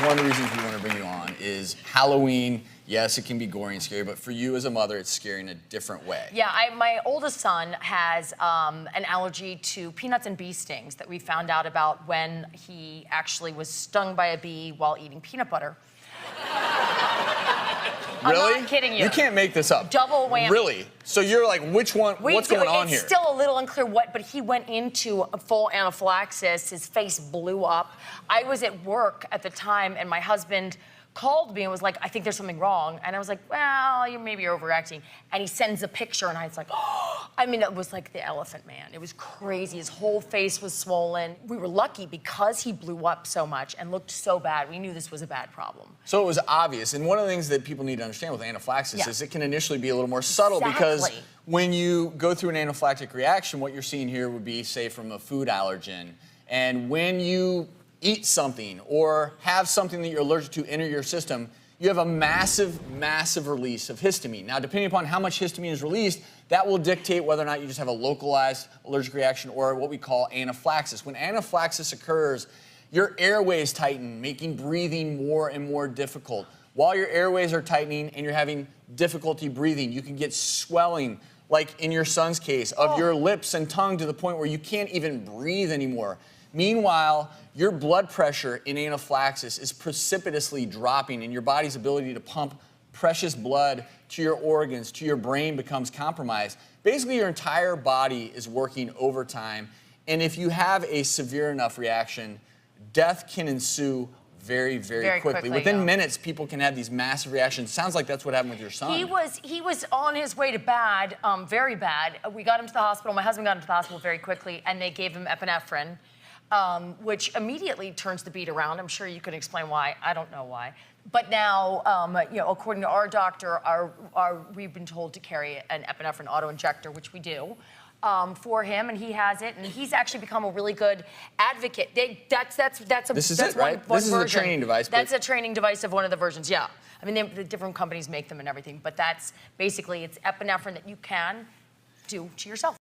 one of the reasons we want to bring you on is Halloween. Yes, it can be gory and scary, but for you as a mother, it's scary in a different way. Yeah, my oldest son has an allergy to peanuts and bee stings that we found out about when he actually was stung by a bee while eating peanut butter. Really? I'm not kidding you. You can't make this up. Double whammy. Really? So you're like, which one? What's going on here? It's still a little unclear what, but he went into a full anaphylaxis. His face blew up. I was at work at the time, and my husband called me and was like, I think there's something wrong. And I was like, well, maybe you're overreacting. And he sends a picture, and I was like, oh. I mean, it was like the Elephant Man. It was crazy. His whole face was swollen. We were lucky because he blew up so much and looked so bad. We knew this was a bad problem. So it was obvious. And one of the things that people need to understand with anaphylaxis is it can initially be a little more subtle because when you go through an anaphylactic reaction, what you're seeing here would be, say, from a food allergen. And when you eat something or have something that you're allergic to enter your system, you have a massive, massive release of histamine. Now, depending upon how much histamine is released, that will dictate whether or not you just have a localized allergic reaction or what we call anaphylaxis. When anaphylaxis occurs, your airways tighten, making breathing more and more difficult. While your airways are tightening and you're having difficulty breathing, you can get swelling, like in your son's case, of your lips and tongue to the point where you can't even breathe anymore. Meanwhile, your blood pressure in anaphylaxis is precipitously dropping, and your body's ability to pump precious blood to your organs, to your brain, becomes compromised. Basically, your entire body is working overtime, and if you have a severe enough reaction, death can ensue very, very quickly. Within minutes, people can have these massive reactions. Sounds like that's what happened with your son. He was on his way to bad, very bad. We got him to the hospital. My husband got him to the hospital very quickly, and they gave him epinephrine. Which immediately turns the beat around. I'm sure you can explain why. I don't know why. But now, according to our doctor, we've been told to carry an epinephrine auto-injector, which we do, for him, and he has it, and he's actually become a really good advocate. This is it, right? This is a training device. That's a training device of one of the versions, yeah. I mean, the different companies make them and everything, but that's basically, it's epinephrine that you can do to yourself.